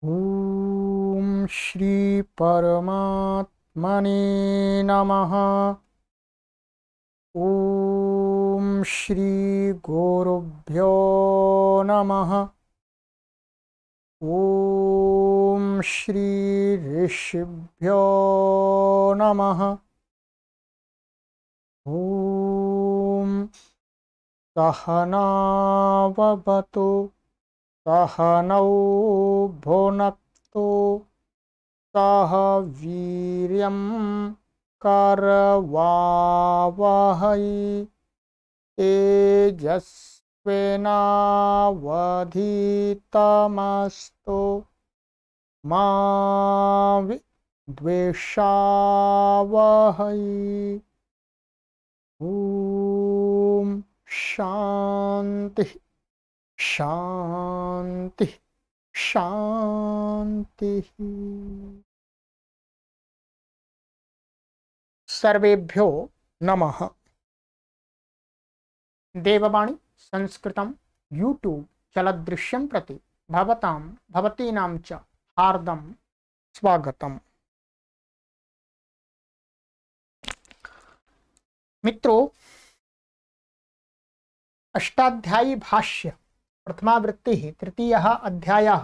ओम श्री परमात्मने नमः। ओम श्री गुरुभ्यो नमः। ओम श्री ऋषिभ्यो नमः। ओम सहनाववतु सहनौ भुनक्तु सह वीर्यं करवावहै तेजस्विनावधीतमस्तु मा विद्विषावहै। ॐ शांति शांति शांति। सर्वेभ्यो नमः। देववाणी संस्कृतं यूट्यूब चलदृश्यं प्रति भवतां भवतीनां च हार्दं स्वागतम्। मित्रों, अष्टाध्यायी भाष्य प्रथमावृत्ति तृतीयः अध्यायः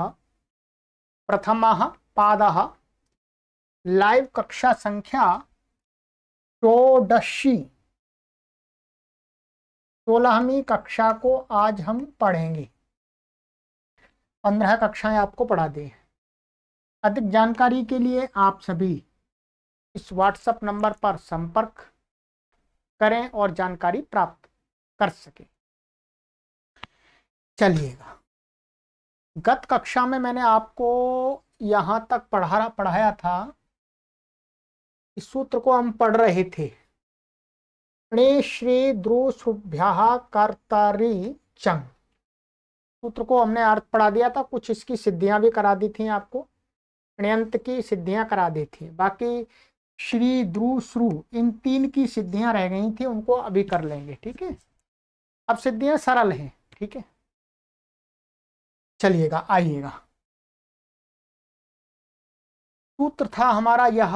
प्रथमः पादः लाइव कक्षा संख्या 16वीं कक्षा को आज हम पढ़ेंगे। 15 कक्षाएं आपको पढ़ा दी। अधिक जानकारी के लिए आप सभी इस व्हाट्सएप नंबर पर संपर्क करें और जानकारी प्राप्त कर सकें। चलिएगा, गत कक्षा में मैंने आपको यहाँ तक पढ़ाया था। इस सूत्र को हम पढ़ रहे थे। णे श्री द्रुसुभ्यः कर्तरि चंग। सूत्र को हमने अर्थ पढ़ा दिया था, कुछ इसकी सिद्धियां भी करा दी थी आपको। ण्यंत की सिद्धियां करा दी थी, बाकी श्री द्रु श्रु इन 3 की सिद्धियां रह गई थी, उनको अभी कर लेंगे। ठीक है, अब सिद्धियां सरल हैं। ठीक है, चलिएगा, आइएगा। सूत्र था हमारा यह,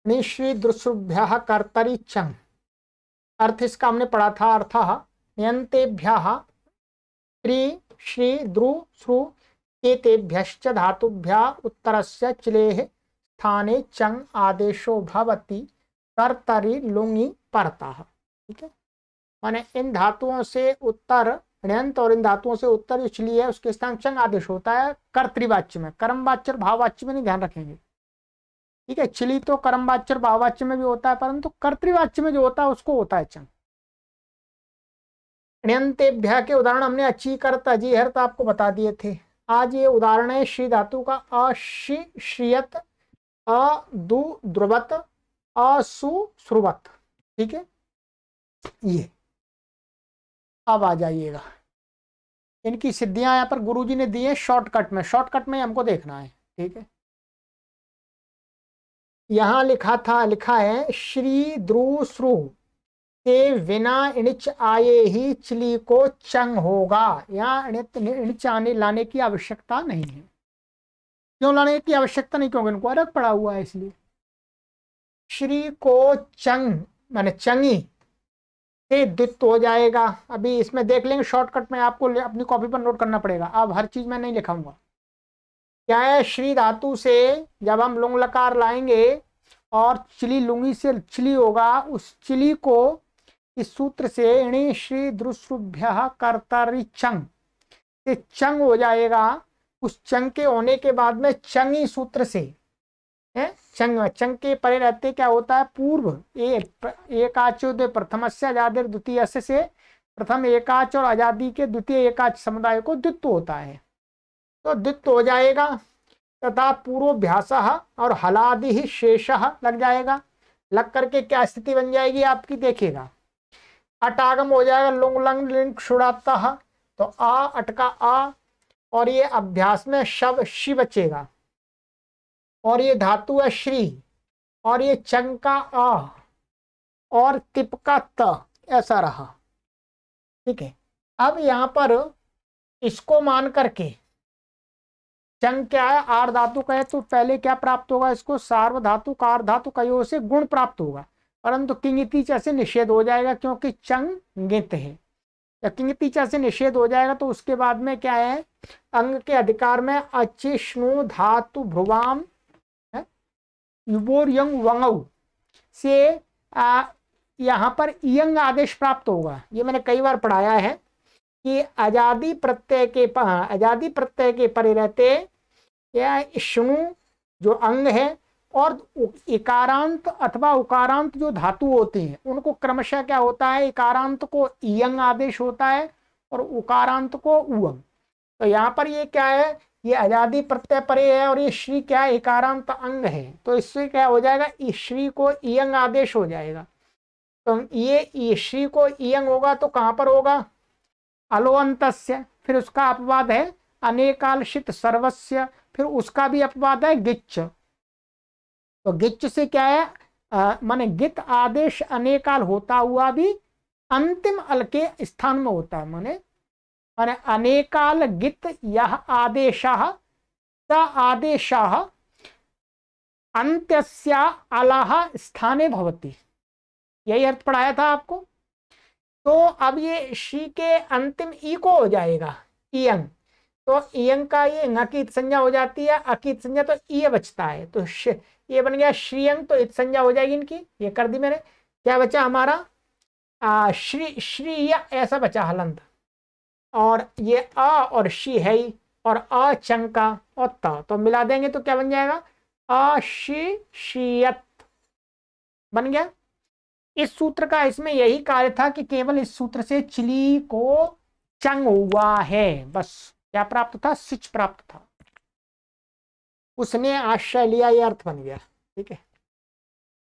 निश्री द्रुसुभ्यः कर्तरि चंग। अर्थ इसका हमने पढ़ा था। अर्थ ण्यन्तेभ्यः त्रि श्री द्रु श्रु केतेभ्यश्च धातुभ्यः उत्तरस्य चिलेः स्थाने चंग आदेशो भवति कर्तरि लुङि परतः। ठीक है, माने इन धातुओं से उत्तर ण्यंत और इन धातुओं से उत्तर जो चिली है उसके स्थान चंग आदेश होता है कर्तृवाच्य में। कर्मवाच्य और भाववाच्य में नहीं, ध्यान रखेंगे। ठीक है, चिली तो कर्मवाच्य और भाववाच्य में भी होता है, परंतु कर्तृवाच्य में जो होता है उसको होता है चंग। ण्यंतेभ्य के उदाहरण हमने अच्छी कर्त अजी हर्त आपको बता दिए थे। आज ये उदाहरण है श्री धातु का अशि श्रियत अदु द्रुवत असु श्रुवत। ठीक है, ये अब आ जाइएगा। इनकी सिद्धियां यहाँ पर गुरुजी ने दी है शॉर्टकट में। शॉर्टकट में हमको देखना है। ठीक है, यहां लिखा है श्री द्रु श्रु के बिना इणिच आए ही चिली को चंग होगा। यहाँ इणिच आने लाने की आवश्यकता नहीं है। क्यों लाने की आवश्यकता नहीं? क्योंकि इनको अलग पड़ा हुआ है, इसलिए। श्री को चंग माने चंगी से द्वित्व हो जाएगा। अभी इसमें देख लेंगे शॉर्टकट में, आपको अपनी कॉपी पर नोट करना पड़ेगा। अब हर चीज में नहीं लिखाऊंगा। क्या है, श्री धातु से जब हम लुंग लकार लाएंगे और चिली लुंगी से चिली होगा, उस चिली को इस सूत्र से णी श्री द्रुसुभ्यः कर्तरि चंग से चंग हो जाएगा। उस चंग के होने के बाद में चंगी सूत्र से है, चंग के परे रहते क्या होता है, पूर्व एकाचो प्रथमस्य अजादेर द्वितीय से प्रथम एकाच और आजादी के द्वितीय एकाच समुदाय को द्वित्व होता है, तो द्वित्व हो जाएगा। तथा पूर्वाभ्यास और हलादि ही शेष लग जाएगा। लग करके क्या स्थिति बन जाएगी आपकी, देखिएगा। अटागम हो जाएगा, लुंग लंग लिंग छुड़ाता, तो आ अटका आ, और ये अभ्यास में शव शी बचेगा, और ये धातु है श्री, और ये चंग का आ, और तिप का त ऐसा रहा। ठीक है, अब यहां पर इसको मान करके चंग क्या है, आर धातु का है, तो पहले क्या प्राप्त होगा, इसको सार्वधातु कार धातु कयो से गुण प्राप्त होगा, परंतु किंगिति च से निषेध हो जाएगा क्योंकि चंग गित है। या किंगिति च से निषेध हो जाएगा तो उसके बाद में क्या है, अंग के अधिकार में अचिष्णु धातु भ्रुवाम युबोर यंग वंगऊ से यहाँ पर इयंग आदेश प्राप्त होगा। ये मैंने कई बार पढ़ाया है कि आजादी प्रत्यय के परे रहते या श्नु जो अंग है और इकारांत अथवा उकारांत जो धातु होते हैं उनको क्रमशः क्या होता है, इकारांत को इयंग आदेश होता है और उकारांत को उअंग। तो यहाँ पर ये क्या है, ये आजादी प्रत्यय परे है और ये श्री क्या है, इकारांत अंग है, तो इससे क्या हो जाएगा, श्री को इयंग आदेश हो जाएगा। तो ये श्री को इयंग होगा तो कहां पर होगा, अलोअंतस्य, फिर उसका अपवाद है अनेकालशित सर्वस्य, फिर उसका भी अपवाद है गिच्च। तो गिच्च से क्या है, माने गित आदेश अनेकाल होता हुआ भी अंतिम अल के स्थान में होता है, माने अनेकाल गित यह आदेशः स आदेशः अंत्यस्या अलः स्थाने भवति, यही अर्थ पढ़ाया था आपको। तो अब ये श्री के अंतिम ई को हो जाएगा इयंग, तो इयंग का ये ङ की संज्ञा हो जाती है, अ की संज्ञा तो ई बचता है, तो ये बन गया श्रीयंग, तो इत संज्ञा हो जाएगी इनकी, ये कर दी मैंने। क्या बचा हमारा श्री या ऐसा बचा हलंत, और ये अ और शी है ही, और अ चंका और त, तो मिला देंगे तो क्या बन जाएगा, अशियत बन गया। इस सूत्र का इसमें यही कार्य था कि केवल इस सूत्र से चिली को चंग हुआ है, बस क्या प्राप्त था, सिच प्राप्त था, उसने आश्रय लिया, ये अर्थ बन गया। ठीक है,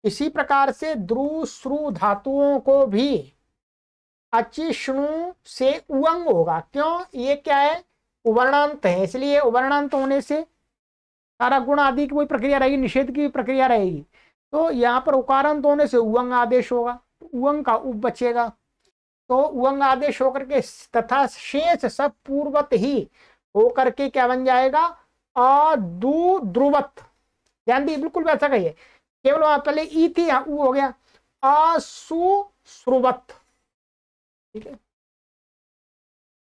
इसी प्रकार से द्रु श्रु धातुओं को भी अचिष्णु से उअंग होगा, क्यों, ये क्या है, उवर्णांत है, इसलिए उवर्णांत होने से सारा गुण आदि की कोई प्रक्रिया रहेगी, निषेध की प्रक्रिया रहेगी, तो यहाँ पर उकारांत होने से उअंग आदेश होगा, उअंग का उप बचेगा, तो उअंग आदेश होकर के तथा शेष सब पूर्वत ही होकर के क्या बन जाएगा, अदु ध्रुवत, ध्यान दी बिल्कुल वैसा कहिए, केवल वहां पहले ई थी, यहाँ उ हो गया, असुश्रुवत। ठीक है,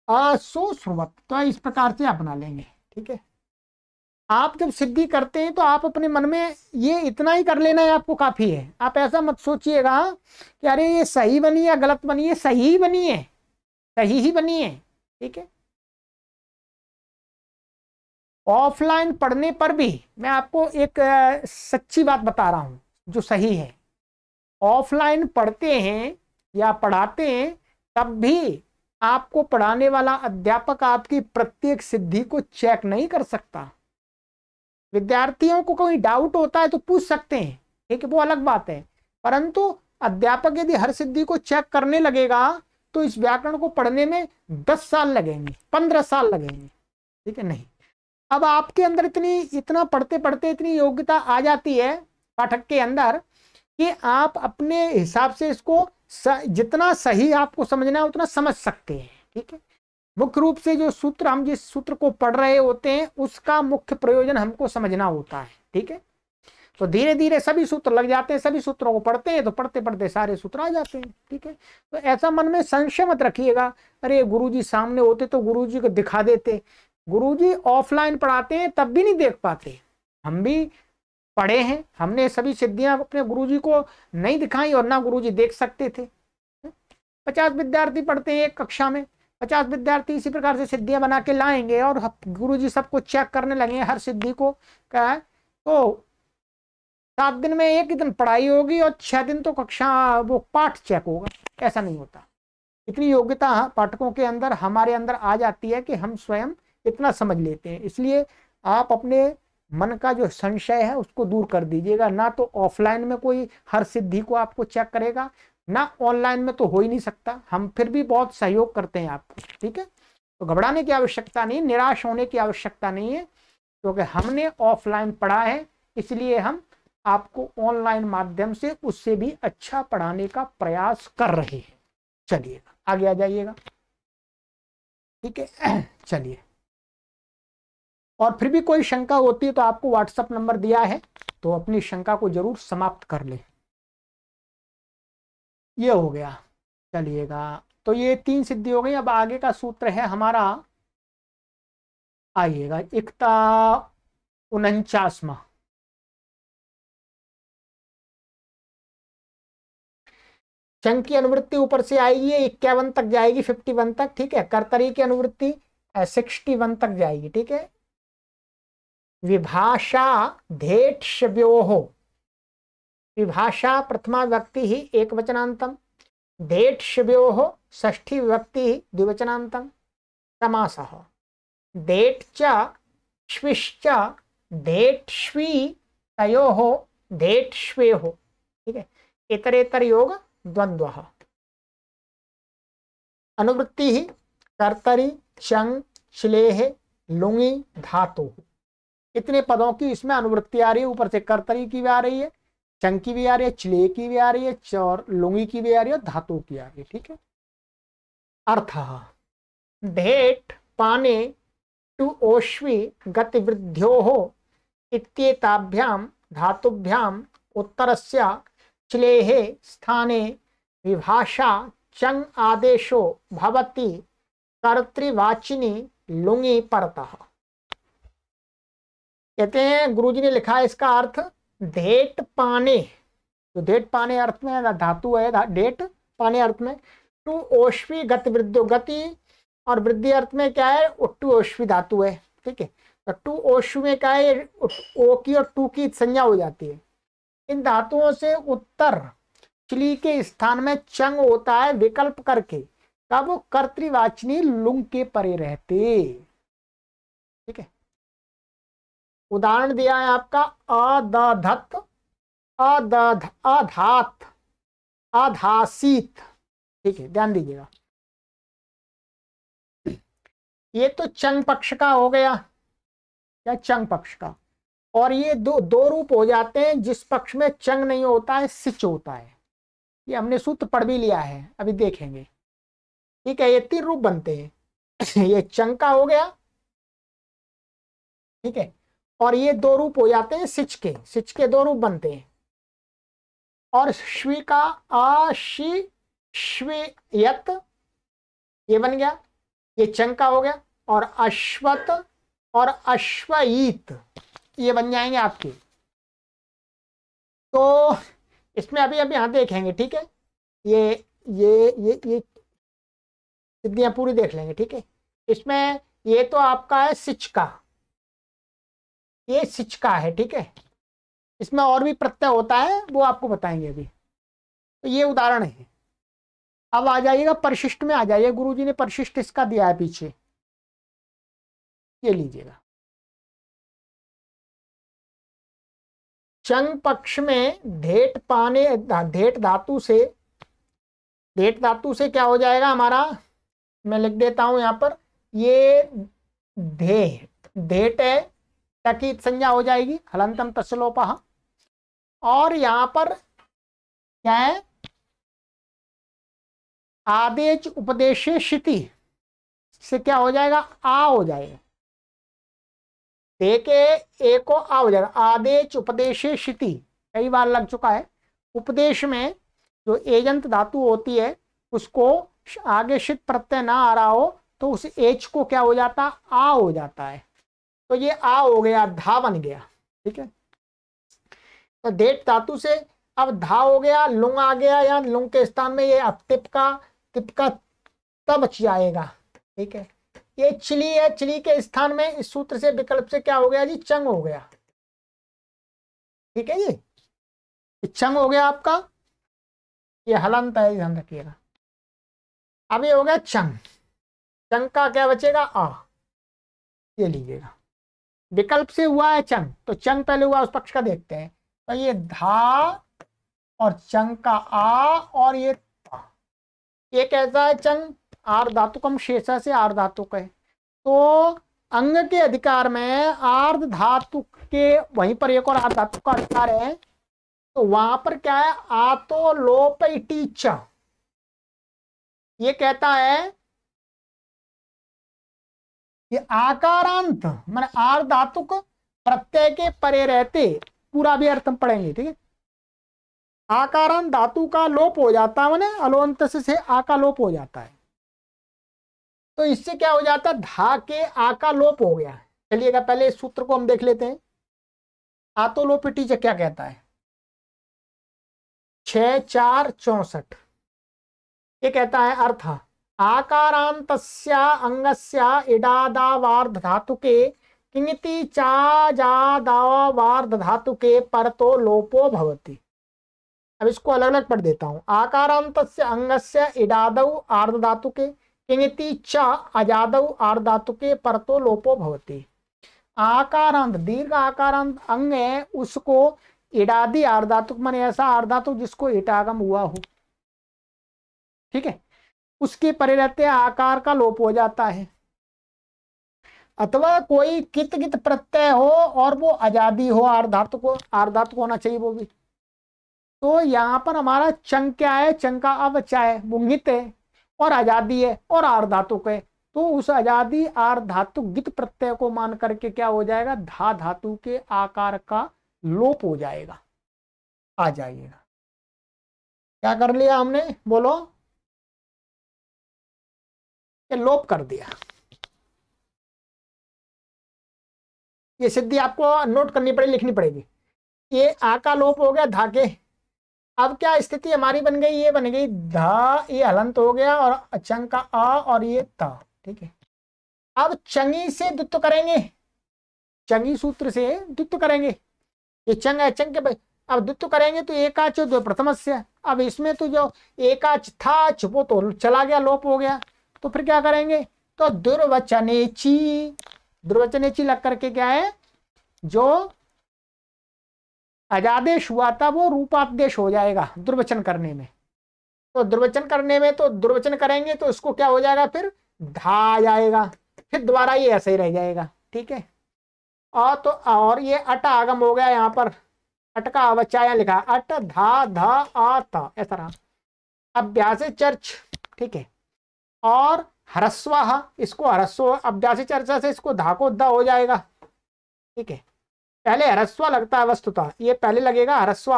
असुश्रुवत, तो इस प्रकार से अपना लेंगे। ठीक है, आप जब सिद्धि करते हैं तो आप अपने मन में ये इतना ही कर लेना है, आपको काफी है, आप ऐसा मत सोचिएगा कि अरे ये सही बनी या गलत बनी है, सही ही बनी है, सही ही बनी है। ठीक है, ऑफलाइन पढ़ने पर भी मैं आपको एक सच्ची बात बता रहा हूं जो सही है, ऑफलाइन पढ़ते हैं या पढ़ाते हैं तब भी आपको पढ़ाने वाला अध्यापक आपकी प्रत्येक सिद्धि को चेक नहीं कर सकता। विद्यार्थियों को कोई डाउट होता है तो पूछ सकते हैं, ठीक है, वो अलग बात है, परंतु अध्यापक यदि हर सिद्धि को चेक करने लगेगा तो इस व्याकरण को पढ़ने में 10 साल लगेंगे, 15 साल लगेंगे। ठीक है, नहीं, अब आपके अंदर इतना पढ़ते पढ़ते इतनी योग्यता आ जाती है पाठक के अंदर कि आप अपने हिसाब से इसको जितना सही आपको समझना है उतना समझ सकते हैं। ठीक है, मुख्य रूप से जो सूत्र, हम जिस सूत्र को पढ़ रहे होते हैं उसका मुख्य प्रयोजन हमको समझना होता है। ठीक है, तो धीरे धीरे सभी सूत्र लग जाते हैं, सभी सूत्रों को पढ़ते हैं तो पढ़ते पढ़ते सारे सूत्र आ जाते हैं। ठीक है, तो ऐसा मन में संशय मत रखिएगा, अरे गुरुजी सामने होते तो गुरुजी को दिखा देते, गुरुजी ऑफलाइन पढ़ाते हैं तब भी नहीं देख पाते, हम भी पढ़े हैं, हमने सभी सिद्धियां अपने गुरुजी को नहीं दिखाई और ना गुरुजी देख सकते थे। 50 विद्यार्थी पढ़ते हैं एक कक्षा में, 50 विद्यार्थी इसी प्रकार से सिद्धियां बना के लाएंगे और गुरुजी सबको चेक करने लगे हर सिद्धि को, क्या है, तो 7 दिन में एक ही दिन पढ़ाई होगी और 6 दिन तो कक्षा वो पाठ चेक होगा, ऐसा नहीं होता। इतनी योग्यता पाठकों के अंदर हमारे अंदर आ जाती है कि हम स्वयं इतना समझ लेते हैं, इसलिए आप अपने मन का जो संशय है उसको दूर कर दीजिएगा। ना तो ऑफलाइन में कोई हर सिद्धि को आपको चेक करेगा, ना ऑनलाइन में तो हो ही नहीं सकता, हम फिर भी बहुत सहयोग करते हैं आपको। ठीक है, तो घबराने की आवश्यकता नहीं, निराश होने की आवश्यकता नहीं है, क्योंकि हमने ऑफलाइन पढ़ा है इसलिए हम आपको ऑनलाइन माध्यम से उससे भी अच्छा पढ़ाने का प्रयास कर रहे हैं। चलिएगा आगे आ जाइएगा, ठीक है। चलिए, और फिर भी कोई शंका होती है तो आपको व्हाट्सएप नंबर दिया है, तो अपनी शंका को जरूर समाप्त कर ले। ये हो गया। चलिएगा, तो ये 3 सिद्धि हो गई। अब आगे का सूत्र है हमारा, आइएगा, इकता 49वां। चंग की अनुवृत्ति ऊपर से आएगी 51 तक जाएगी, 51 तक, ठीक है। कर्तरी की अनुवृत्ति 61 तक जाएगी, ठीक है। विभाषा धेट्व्योः, विभाषा प्रथमा विभक्ति ही एकवचनान्तम, धेट्व्योः षष्ठी विभक्ति ही द्विवचनान्तम, समासः धेट् च श्विश्च धेट्ष्वी तयोः धेट्ष्वेः, ठीक है। इतरेतर योग द्वंद्वः। अनुवृत्ति ही कर्तरी चंग श्लेह लुंगी धातु, इतने पदों की इसमें अनुवृत्ति आ रही है। ऊपर से कर्तरी की भी आ रही है, चंग की भी आ रही है, चिले की भी आ रही है, और लुंगी की भी आ रही है, धातु की आ रही है, ठीक है। अर्थः धेट् पाने टु ओष्वी गतिवृद्ध्योः इत्येताभ्यां धातुभ्याम उत्तरस्य चिलेः स्थाने विभाषा चंग आदेशो भवति कर्तृवाचिनी लुंगी परतः। कहते हैं गुरुजी ने लिखा है इसका अर्थ, धेट पाने, तो धेट पाने अर्थ में धातु है, धेट पाने अर्थ में टू ओष्वी गतिवृद्धि, गति और वृद्धि अर्थ में क्या है, टू ओष्वी धातु है, ठीक है। तो टू ओष्वी में क्या है, ओ की और टू की संज्ञा हो जाती है। इन धातुओं से उत्तर चली के स्थान में चंग होता है विकल्प करके, कब वो कर्तृवाचिनी लुंग के परे रहते, ठीक है। उदाहरण दिया है आपका अदधत, अधात, अधासीत, ठीक है, ध्यान दीजिएगा। ये तो चंग पक्ष का हो गया, या चंग पक्ष का। और ये दो रूप हो जाते हैं, जिस पक्ष में चंग नहीं होता है सिच होता है। ये हमने सूत्र पढ़ भी लिया है, अभी देखेंगे, ठीक है। ये 3 रूप बनते हैं। ये चंग का हो गया, ठीक है, और ये 2 रूप हो जाते हैं सिच के 2 रूप बनते हैं। और श्वी का अशिश्वयत ये बन गया, ये चंग का हो गया। और अश्वत और अश्वयीत ये बन जाएंगे आपके। तो इसमें अभी यहाँ देखेंगे, ठीक है। ये सिद्धियां पूरी देख लेंगे, ठीक है। इसमें ये तो आपका है सिच का, ये सिच का है, ठीक है। इसमें और भी प्रत्यय होता है, वो आपको बताएंगे अभी। तो ये उदाहरण है। अब आ जाइएगा परिशिष्ट में, आ जाइए, गुरुजी ने परिशिष्ट इसका दिया है पीछे, ये लीजिएगा। चंग पक्ष में धेट पाने, धेट धातु से क्या हो जाएगा हमारा, मैं लिख देता हूं यहां पर, ये धेट है, टकी संज्ञा हो जाएगी, हलंतम तस्लोपः। और यहां पर क्या है, आदेश उपदेशे शिति से क्या हो जाएगा, आ हो जाएगा। देखे एक को आ हो जाएगा, आदेश उपदेशे शिति, कई बार लग चुका है। उपदेश में जो एजंत धातु होती है उसको आगे शित प्रत्यय ना आ रहा हो तो उस एच को क्या हो जाता, आ हो जाता है। तो ये आ हो गया, धा बन गया, ठीक है। तो धेट धातु से अब धा हो गया, लुंग आ गया, या लुंग के स्थान में ये अब तिपका तब बच जाएगा, ठीक है। ये चिली है, चिली के स्थान में इस सूत्र से विकल्प से क्या हो गया जी, चंग हो गया, ठीक है जी। चंग हो गया आपका, ये हलंत है, ध्यान रखिएगा। अब ये हो गया चंग, चंग का क्या बचेगा, आ, ये लीजिएगा। विकल्प से हुआ है चंग, तो चंग पहले हुआ, उस पक्ष का देखते हैं। तो ये धा और चंग का आ, और ये ये कैसा है चंग, आर्ध धातुकम शेषा से आर्ध धातुक है। तो अंग के अधिकार में आर्ध धातु के वहीं पर एक और आर्ध धातु का अधिकार है, तो वहां पर क्या है, आतो लोप इटी च, ये कहता है कि आकारांत माने आर धातुक प्रत्यय के परे रहते, पूरा भी अर्थ हम पढ़ेंगे, ठीक है। आकारांत धातु का लोप हो जाता है, माने अलोंत से आ का लोप हो जाता है। तो इससे क्या हो जाता है, धा के आ का लोप हो गया। चलिएगा पहले इस सूत्र को हम देख लेते हैं। आतो लोप टीचर क्या कहता है, 6×4=64। ये कहता है अर्थ, आकारांतस्य अंगस्य इडादावार्ध धातुके किंगति चाजादावार्ध धातुके परतो लोपो भवति। अब इसको अलग अलग पढ़ देता हूं। आकारांतस्य अंगस्य इडादौ आर्ध धातुके किंगति च अजादौ आर्ध धातुके परतो लोपो भवति। आकारांत दीर्घ आकारांत अंग है, उसको इडादी आर्धातुक माने ऐसा आर्धातुक जिसको इटागम हुआ हो, ठीक है, उसके परे रहते आकार का लोप हो जाता है। अथवा कोई कित कित प्रत्यय हो और वो आजादी हो, आर्धातुक होना चाहिए वो भी। तो यहाँ पर हमारा चंग क्या है, चंग का अवचा है, वो गित है और आजादी है और आर्धातुक है। तो उस आजादी आर्धातुक गित प्रत्यय को मान करके क्या हो जाएगा, धा धातु के आकार का लोप हो जाएगा, आ जाइएगा। क्या कर लिया हमने, बोलो, ये लोप कर दिया। ये सिद्धि आपको नोट करनी पड़ेगी, लिखनी पड़ेगी। ये आ का लोप हो गया धा के। अब क्या स्थिति हमारी बन गई, ये बन गई धा, ये हलंत हो गया और अचंग का आ और ये ता, ठीक है। अब चंगी से द्वित्व करेंगे, चंगी सूत्र से द्वित्व करेंगे। ये चंग है, चंग के अब द्वित्व करेंगे तो एकाच दो प्रथमस्य। अब इसमें तो जो एकाच था छुपो तो चला गया, लोप हो गया। तो फिर क्या करेंगे, तो दुर्वचनेची लग करके क्या है, जो अजादेश हुआ था वो रूपादेश हो जाएगा दुर्वचन करने में। तो दुर्वचन करने में तो दुर्वचन करेंगे तो इसको क्या हो जाएगा, फिर धा आ जाएगा, फिर दोबारा ये ऐसे ही रह जाएगा, ठीक है। और तो और ये अट आगम हो गया, यहाँ पर अट का अवचाया लिखा, अट धा धा आ ता, ऐसा रहा। अभ्यास चर्च, ठीक है, और ह्रस्व, इसको ह्रस्व अभ्यासी चर्चा से इसको धा को द हो जाएगा, ठीक है। पहले ह्रस्व लगता है वस्तुतः, ये पहले लगेगा ह्रस्व,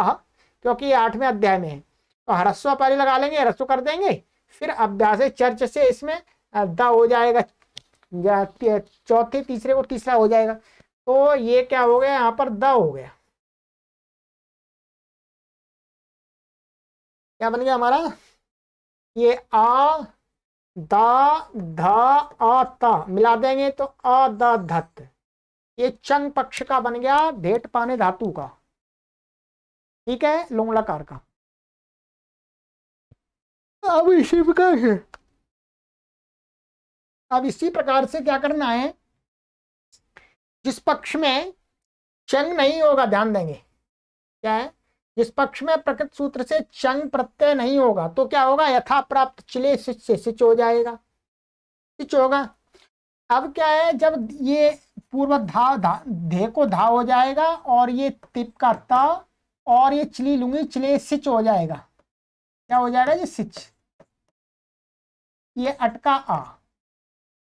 क्योंकि ये 8वें अध्याय में है। तो ह्रस्व पहले लगा लेंगे, ह्रस्व कर देंगे, फिर अभ्यास चर्च से इसमें द हो जाएगा, चौथे तीसरे को तीसरा हो जाएगा। तो ये क्या हो गया, यहाँ पर द हो गया। क्या बन गया हमारा, ये आ दा धा आ ता मिला देंगे तो अ द धत, ये चंग पक्ष का बन गया भेट पाने धातु का, ठीक है, लुंगलकार का। अब इसी प्रकार से क्या करना है, जिस पक्ष में चंग नहीं होगा, ध्यान देंगे क्या है, जिस पक्ष में प्रकृत सूत्र से चंग प्रत्यय नहीं होगा तो क्या होगा, यथा प्राप्त चिले सिच से सिच हो जाएगा, सिच होगा। अब क्या है, जब ये पूर्व धे को धा हो जाएगा और ये तिप का ता और ये चिली लूंगी चिले सिच हो जाएगा, क्या हो जाएगा, ये सिच, ये अटका आ।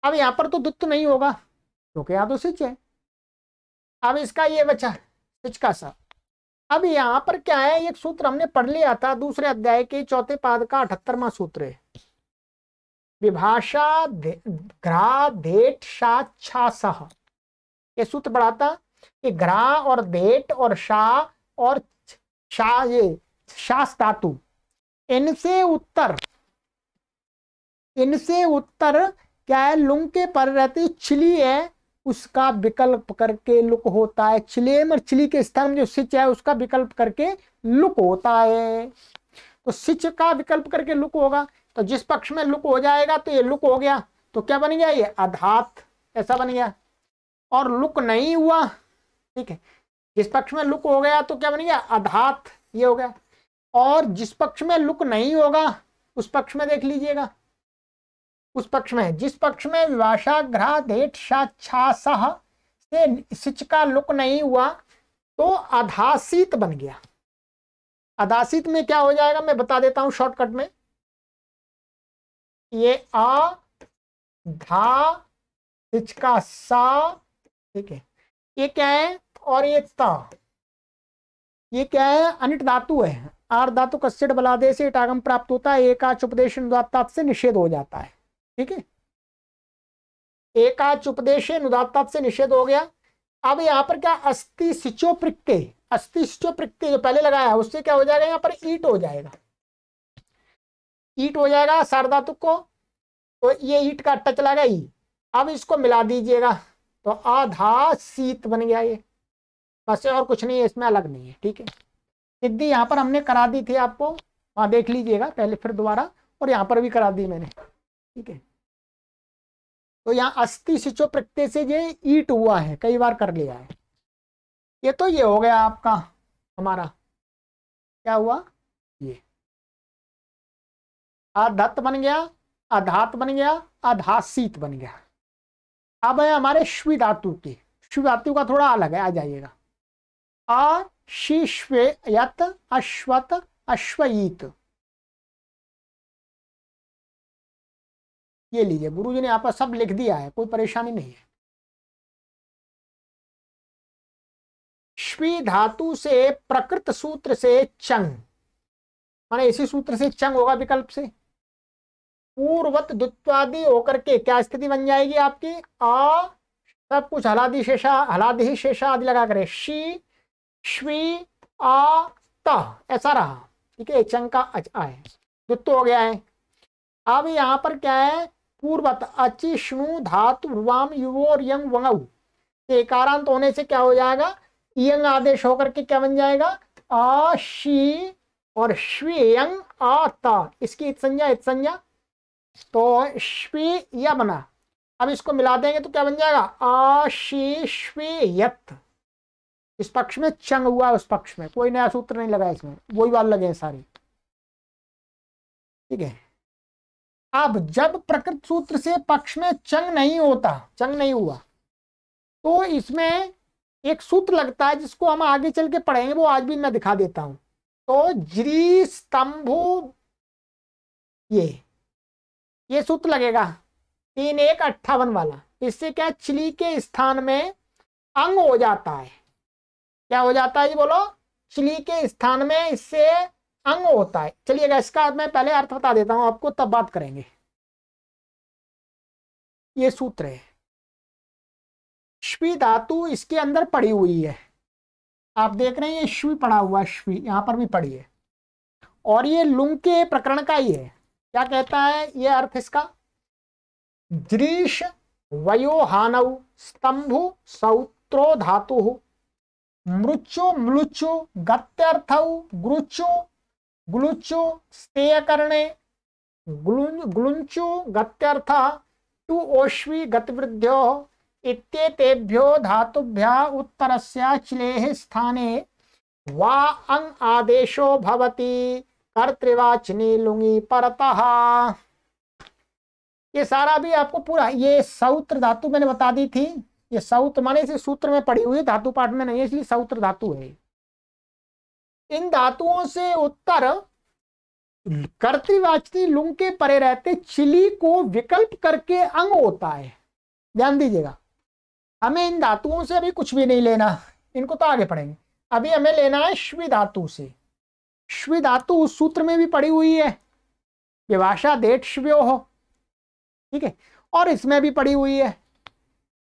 अब यहाँ पर तो द्वित्व नहीं होगा क्योंकि यहाँ तो सिच है। अब इसका ये बचा सिच का सा। अब यहाँ पर क्या है, एक सूत्र हमने पढ़ लिया था दूसरे अध्याय के चौथे पाद का 78वां सूत्र है, विभाषा घ्रा धेट शा छा सह। ये सूत्र बढ़ाता कि घ्रा और धेट और शा और शा, ये शास धातु, इनसे उत्तर क्या है, लुंग के पर रहती छिली है, उसका विकल्प करके लुक होता है। छिलेम और छिली के स्थान में जो सिच है उसका विकल्प करके लुक होता है। तो सिच का विकल्प करके लुक होगा, तो जिस पक्ष में लुक हो जाएगा तो ये लुक हो गया, तो क्या बन गया, ये अधात, ऐसा बन गया। और लुक नहीं हुआ, ठीक है, जिस पक्ष में लुक हो गया तो क्या बन गया, अधात, ये हो गया। और जिस पक्ष में लुक नहीं होगा उस पक्ष में देख लीजिएगा, उस पक्ष में जिस पक्ष में विभाषा घ्रा धेट शा छा सह से सिच का लुक नहीं हुआ तो अधासीत बन गया, अदासित में क्या हो जाएगा मैं बता देता हूं शॉर्टकट में। ये आ धा इसका सा, ठीक है, ये क्या है, और ये ता, ये क्या है, अनिट धातु है। आर धातु कस्यड बलादे से इटागम प्राप्त होता है, एकाच उपदेश अनुदात्तात से निषेध हो जाता है। ठीक है, एकाच उपदेश अनुदात्तात से निषेध हो गया। अब यहाँ पर क्या, अस्थि सिचो प्रत्यय, अस्थि सिचो प्रत्यय जो पहले लगाया है उससे क्या हो जाएगा, यहाँ पर ईट हो जाएगा, ईट हो जाएगा सार्वधातुक को, तो ये ईट का अट्टा चला गया ई। अब इसको मिला दीजिएगा तो आधा शीत बन गया ये, बस और कुछ नहीं है इसमें, अलग नहीं है। ठीक है, सिद्धि यहाँ पर हमने करा दी थी आपको, वहां देख लीजिएगा पहले फिर दोबारा, और यहाँ पर भी करा दी मैंने। ठीक है, तो यहाँ अस्थि सिचो प्रत्यय से ये ईट हुआ है, कई बार कर लिया है ये। तो ये हो गया आपका हमारा क्या हुआ, ये आधत बन गया, आधात बन गया, आधासीत बन गया। अब है हमारे श्वी धातु की, श्वी धातु का थोड़ा अलग है, आ जाइएगा। अशिश्वेयत अश्वत अश्वयीत, ये लीजिए गुरुजी ने यहाँ पर सब लिख दिया है, कोई परेशानी नहीं है। श्वी धातु से प्रकृत सूत्र से चंग, माने इसी सूत्र से चंग होगा विकल्प से, पूर्वत द्वित्वादि होकर के क्या स्थिति बन जाएगी आपकी, आ सब कुछ हलादि शेषा, हलादि शेषा आदि लगा करे, शी श्वी आ ता ऐसा रहा। ठीक है, चंग का है, द्वित्व हो गया है। अब यहाँ पर क्या है, पूर्वत अचिष्णु धातु रुवाम युवोर यंग वंगऊ, एकारांत होने से क्या हो जाएगा, यंग आदेश होकर के क्या बन जाएगा, आ शी और श्वेयंग आता, इसकी इत संज्ञा, तो श्वी या बना। अब इसको मिला देंगे तो क्या बन जाएगा, आशीश्वेयत। इस पक्ष में चंग हुआ, उस पक्ष में कोई नया सूत्र नहीं लगा, इसमें वही बात लगे हैं सारी। ठीक है, अब जब प्रकृत सूत्र से पक्ष में चंग नहीं होता, चंग नहीं हुआ, तो इसमें एक सूत्र लगता है जिसको हम आगे चल के पढ़ेंगे, वो आज भी मैं दिखा देता हूं। तो ज्री स्तंभु, ये सूत्र लगेगा 3-1-58 वाला। इससे क्या, चिली के स्थान में अंग हो जाता है, क्या हो जाता है जी बोलो, चिली के स्थान में इससे अंग होता है। चलिएगा इसका मैं पहले अर्थ बता देता हूं आपको, तब बात करेंगे। ये सूत्र है, श्वी धातु इसके अंदर पड़ी हुई है, आप देख रहे हैं ये श्वी पड़ा हुआ है, श्वी यहां पर भी पड़ी है, और ये लुंग के प्रकरण का ही है। क्या कहता है ये अर्थ इसका, दृश वयोहानौ स्तंभु सौत्रो धातु मृचो मृचो गत्यर्थौ ग्रुचो ग्लुचो स्तेयकरणे ग्लुंचो गत्यर्थ टु ओश्वी गतिवृद्ध्यो इत्येतेभ्यो धातुभ्यः उत्तरस्य चिलेः स्थाने वा अंग आदेशो भवति कर्तृवाचिनी लुंगी परतः। ये सारा भी आपको पूरा, ये सौत्र धातु मैंने बता दी थी, ये सौत्र माने इसे सूत्र में पड़ी हुई, धातु पाठ में नहीं है, इसलिए सौत्र धातु है। इन धातुओं से उत्तर कर्तृवाचिनी लुंग के परे रहते चिली को विकल्प करके अंग होता है। ध्यान दीजिएगा, हमें इन धातुओं से अभी कुछ भी नहीं लेना, इनको तो आगे पढ़ेंगे। अभी हमें लेना है श्वी धातु से। श्वी धातु उस सूत्र में भी पड़ी हुई है, विभाषा देठ श्व्यो हो, ठीक है, और इसमें भी पड़ी हुई है,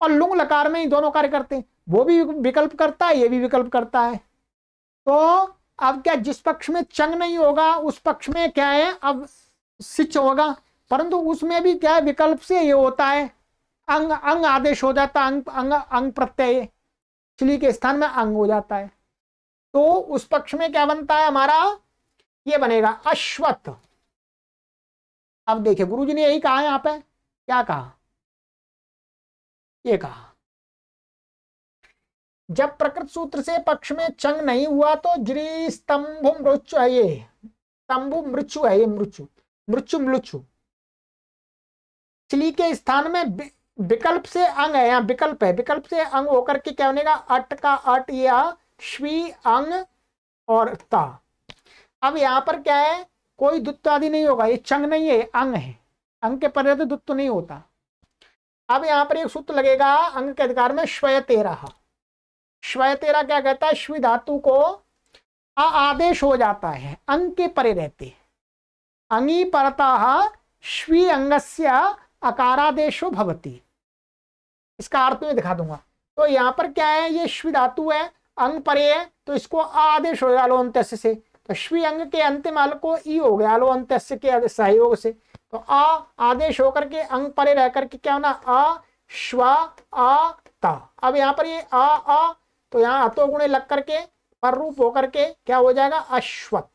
और लुंग लकार में ही दोनों कार्य करते हैं, वो भी विकल्प करता है, ये भी विकल्प करता है। तो अब क्या, जिस पक्ष में चंग नहीं होगा उस पक्ष में क्या है, अब सिच होगा, परंतु उसमें भी क्या है, विकल्प से ये होता है, अंग अंग आदेश हो जाता है, अंग अंग अंग प्रत्यय चिली के स्थान में अंग हो जाता है। तो उस पक्ष में क्या बनता है हमारा, ये बनेगा अश्वत। अब देखिए गुरुजी ने यही कहा है, यहाँ पे क्या कहा, ये कहा जब प्रकृत सूत्र से पक्ष में चंग नहीं हुआ तो ज्री स्तंभु मृचु है, ये स्तंभु मृचु है, ये मृचु मृचु मृचु चिली के स्थान में विकल्प से अंग है, यहाँ विकल्प है, विकल्प से अंग होकर के क्या बनेगा, अट का अट या श्वी अंग और ता। अब यहाँ पर क्या है, कोई दुत्त आदि नहीं होगा, ये चंग नहीं है, अंग है, अंग के परे तो दुत्त नहीं होता। अब यहाँ पर एक सूत्र लगेगा अंग के अधिकार में, श्वयतेरः। श्वयतेरः क्या कहता है, श्वी धातु को आदेश हो जाता है अंग के परे रहते, अंगी परतः श्वी अंगस्य अकारादेशो भवति। इसका अर्थ मैं दिखा दूंगा। तो यहाँ पर क्या है, ये श्वी धातु है, अंग परे है, तो इसको आदेश हो गया लो अंत्यस्य से, तो श्वी अंग के अंतिम अल को ई हो गया लो अंत्यस्य के सहयोग से, तो आदेश होकर के अंग परे रह करके क्या होना, श्वा आ ता। अब यहाँ पर ये आ तो यहाँ अतो गुणे लग करके पर रूप होकर के क्या हो जाएगा, अश्वत।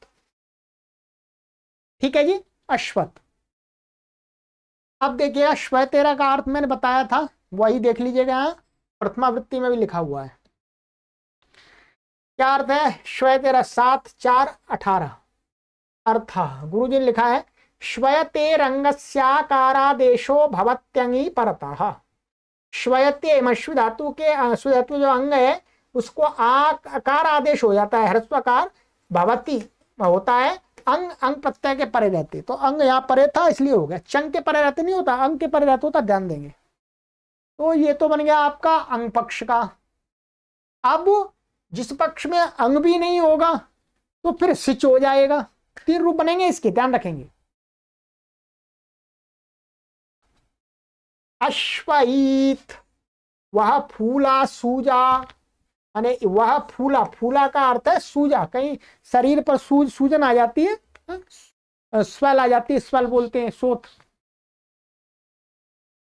ठीक है जी, अश्वत। अब देखिएगा श्वयतेरः का अर्थ मैंने बताया था, वही देख लीजिएगा, यहाँ प्रथमावृत्ति में भी लिखा हुआ है। क्या अर्थ है, श्वयतेरः 7 4 18 अर्थ गुरुजी ने लिखा है, श्वयतेरंगस्याकारादेशो भवत्यंगी परतः। श्वयते मश्वी धातु के श्वी धातु जो अंग है उसको आकार आदेश हो जाता है, ह्रस्वकार भवती होता है, अंग अंग प्रत्यय के परे रहते, तो अंग यहाँ परे था इसलिए हो गया, चंग के परे रहते नहीं होता, अंग के परे रहते होता, ध्यान देंगे। तो ये तो बन गया आपका अंग पक्ष का। अब जिस पक्ष में अंग भी नहीं होगा तो फिर सिच हो जाएगा, 3 रूप बनेंगे इसके, ध्यान रखेंगे। अश्वईत, वह फूला सूजा, माने वह फूला, फूला का अर्थ है सूजा, कहीं शरीर पर सूजन आ जाती है, स्वेल आ जाती है, स्वेल बोलते हैं, सोत।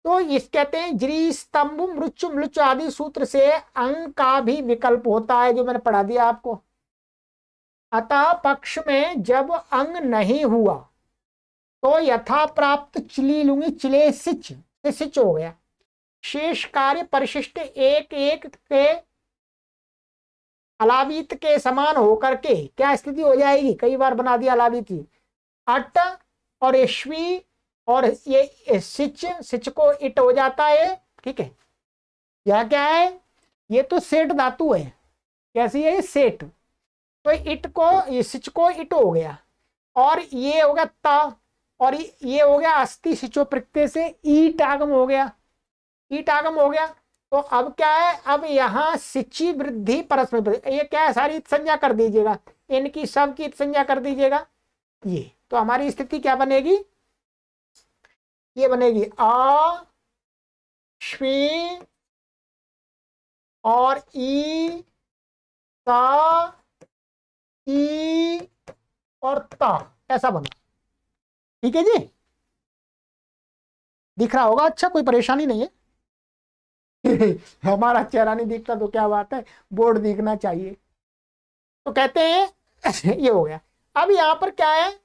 तो इस कहते हैं ज्री स्तंभ मृच मृच आदि सूत्र से अंग का भी विकल्प होता है, जो मैंने पढ़ा दिया आपको। अतः पक्ष में जब अंग नहीं हुआ तो यथा प्राप्त चिली लूंगी, चिले सिच, सिच हो गया। शेष कार्य परिशिष्ट एक एक के अलावीत के समान होकर के क्या स्थिति हो जाएगी, कई बार बना दिया अलावीत ही, अट और यश्वी और ये सिच, सिच को इट हो जाता है। ठीक है, यह क्या है, ये तो सेठ धातु है, कैसी है ये, सेठ, तो इट को, ये सिच को इट हो गया, और ये हो गया ता, और ये हो गया अस्थि सिचो प्रत्यय से ईट आगम हो गया, ईट आगम हो गया। तो अब क्या है, अब यहाँ सिची वृद्धि परस्मय, ये क्या है, सारी संज्ञा कर दीजिएगा, इनकी सब की संज्ञा कर दीजिएगा, ये तो हमारी स्थिति क्या बनेगी, ये बनेगी आ श्वी और ई ता ई और ता, ऐसा बना। ठीक है जी, दिख रहा होगा, अच्छा कोई परेशानी नहीं है। हमारा चेहरा नहीं दिखता तो क्या बात है, बोर्ड दिखना चाहिए। तो कहते हैं ये हो गया। अब यहाँ पर क्या है,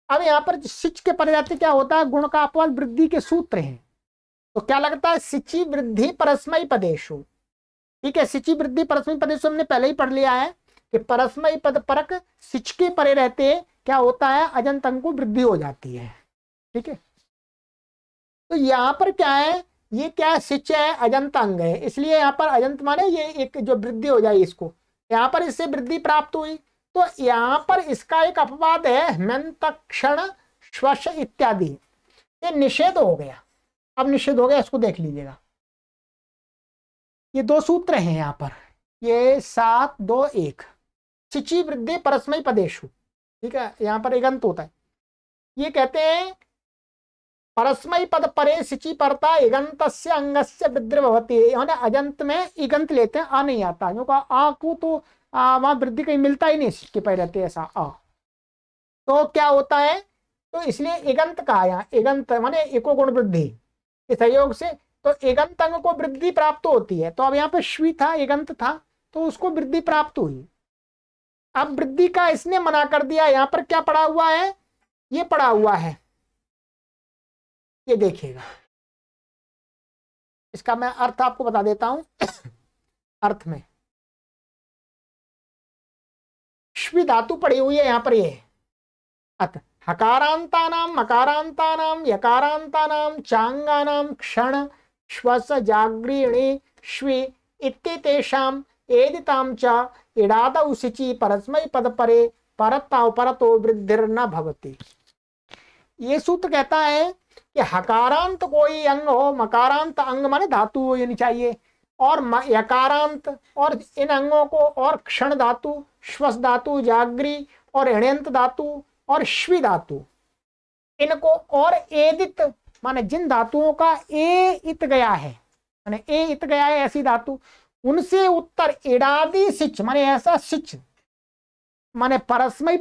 अब यहाँ पर सिच के परे जाते क्या होता है, गुण का अपवाद वृद्धि के सूत्र हैं, तो क्या लगता है, सिची वृद्धि परस्मयी पदेशु। ठीक है, सिची वृद्धि परस्मयी पदेशु हमने पहले ही पढ़ लिया है कि परस्मयी पद परक सिच के परे रहते क्या होता है, अजंत अंग को वृद्धि हो जाती है। ठीक है, तो यहाँ पर क्या है, ये क्या है, सिच है, अजंत अंग है, इसलिए यहाँ पर अजंत माने ये एक जो वृद्धि हो जाए, इसको यहाँ पर इससे वृद्धि प्राप्त हुई, तो यहाँ पर इसका एक अपवाद है मंत क्षण श्वश इत्यादि, ये निषेध हो गया। अब निषेध हो गया, इसको देख लीजिएगा, ये 2 सूत्र हैं यहाँ पर, ये 7 2 1, सिची वृद्धि परस्मयी पदेशु। ठीक है, यहाँ पर इगंत होता है, ये कहते हैं परस्मयी पद परे सिची परता इगंतस्य अंगस्य वृद्धि भवति, अजंत में इगंत लेते हैं, आ नहीं आता, क्योंकि आ को तो वहां वृद्धि कहीं मिलता ही नहीं, सिच के परे रहते ऐसा आ, तो क्या होता है, तो इसलिए इगंत कहा, यहाँ इगंत माने एको गुण वृद्धि के सहयोग से, तो इगंत अंग को वृद्धि प्राप्त होती है। तो अब यहाँ पे श्वी था, इगंत था, तो उसको वृद्धि प्राप्त हुई। अब वृद्धि का इसने मना कर दिया, यहाँ पर क्या पड़ा हुआ है, ये पड़ा हुआ है, ये देखिएगा, इसका मैं अर्थ आपको बता देता हूं। अर्थ में श्वी धातु पड़ी हुई है यहाँ पर, ये अत हकारांतानाम मकारांतानाम यकारांतानाम चांगानाम क्षण श्वस जागृणी श्वी इत्येतेषाम एदिताम च इडादौ सिचि परस्मै पद परे परत परतो वृद्धिर न भवति। ये सूत्र कहता है कि हकारांत कोई अंग हो, मकारांत अंग माने धातु हो यानी चाहिए, और यकारांत और इन अंगों को और क्षण धातु, श्वस धातु, जागरी और हृण्यंत धातु और श्वी धातु, इनको और एदित माने जिन धातुओं का ए इत गया है, माने ए इत गया है ऐसी धातु, उनसे उत्तर इडादि सिच माने ऐसा सिच, माने परस्मयी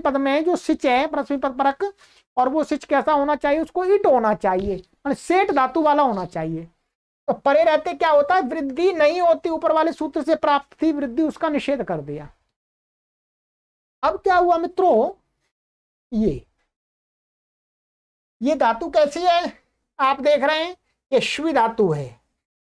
पद में जो सिच है परस्मयी पद परक, और वो सिच कैसा होना चाहिए, उसको इट होना चाहिए, माने सेठ धातु वाला होना चाहिए। तो परे रहते क्या होता है, वृद्धि नहीं होती, ऊपर वाले सूत्र से प्राप्त थी वृद्धि, उसका निषेध कर दिया। अब क्या हुआ मित्रों, ये धातु कैसी है, आप देख रहे हैं ये श्वी धातु है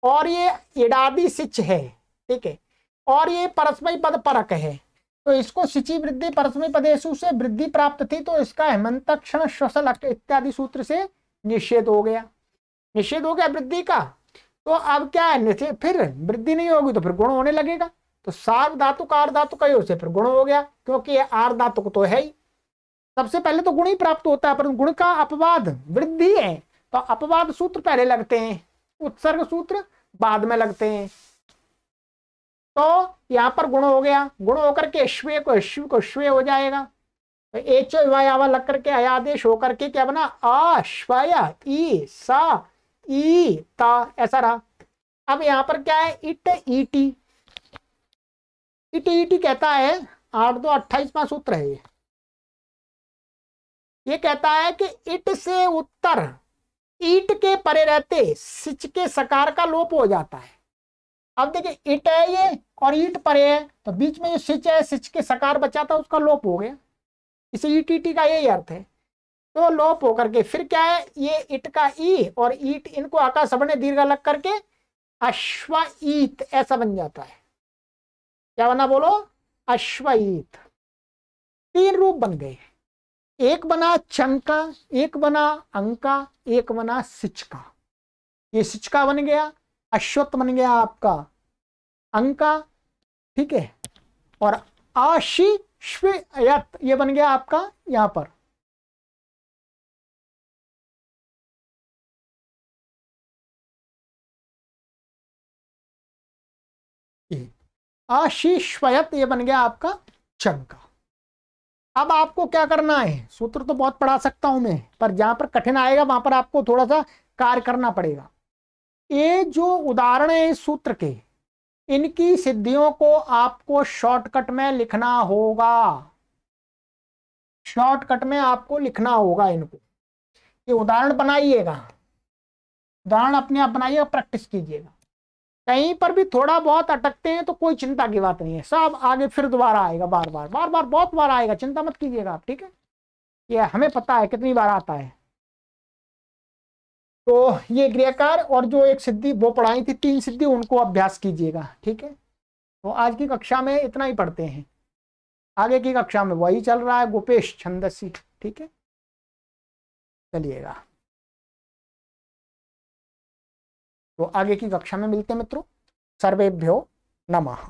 और ये इडादि सिच है, ठीक है, और ये परस्मयी पद परक है, तो इसको सिचि वृद्धि परस्मयी पदेशु से वृद्धि प्राप्त थी, तो इसका हेमंत क्षण श्वसल इत्यादि सूत्र से निषेध हो गया, निषेध हो गया वृद्धि का। तो अब क्या है, फिर वृद्धि नहीं होगी तो फिर गुण होने लगेगा, तो सार धातु का आर धातु का से फिर गुण हो गया, क्योंकि ये आर धातु तो है ही, सबसे पहले तो गुण ही प्राप्त होता है, परंतु गुण का अपवाद वृद्धि है, तो अपवाद सूत्र पहले लगते हैं, उत्सर्ग सूत्र बाद में लगते हैं। तो यहां पर गुण हो गया, गुण होकर के श्वे को श्व को श्वे हो जाएगा, तो एच वायावा लग करके अयादेश होकर के क्या बना, अश्वय ई सा ई ता, ऐसा रहा। अब यहां पर क्या है, इट ईटी, इट ईटी कहता है 8-2-28वां सूत्र है ये कहता है कि इट से उत्तर ईट के परे रहते सिच के सकार का लोप हो जाता है। अब देखिए इट है ये और ईट परे है, तो बीच में जो सिच है, सिच के सकार बचा था उसका लोप हो गया, इसे ईटी का यही अर्थ है। तो लोप होकर के फिर क्या है, ये इट का ई और ईट, इनको आकाश सबने दीर्घ लग करके अश्वईत ऐसा बन जाता है। क्या बना बोलो, अश्वईत। तीन रूप बन गए, एक बना चंका, एक बना अंका, एक बना सिचका। ये सिचका बन गया, अश्वत्थ बन गया आपका अंका, ठीक है, और आशिश्वयत ये बन गया आपका यहां पर आशिश्वयत ये बन गया आपका चंका। अब आपको क्या करना है, सूत्र तो बहुत पढ़ा सकता हूं मैं, पर जहां पर कठिन आएगा वहां पर आपको थोड़ा सा कार्य करना पड़ेगा। ये जो उदाहरण है इस सूत्र के, इनकी सिद्धियों को आपको शॉर्टकट में लिखना होगा, शॉर्टकट में आपको लिखना होगा इनको। ये उदाहरण बनाइएगा, उदाहरण अपने आप बनाइएगा, प्रैक्टिस कीजिएगा। कहीं पर भी थोड़ा बहुत अटकते हैं तो कोई चिंता की बात नहीं है, सब आगे फिर दोबारा आएगा, बार बार बहुत बार आएगा, चिंता मत कीजिएगा आप, ठीक है, ये हमें पता है कितनी बार आता है। तो ये क्रियाकार और जो एक सिद्धि वो पढ़ाई थी, 3 सिद्धि, उनको अभ्यास कीजिएगा, ठीक है। तो आज की कक्षा में इतना ही पढ़ते हैं, आगे की कक्षा में वही चल रहा है, गोपेश छंदसी, ठीक है, चलिएगा। तो आगे की कक्षा में मिलते हैं मित्रों, सर्वेभ्यो नमः।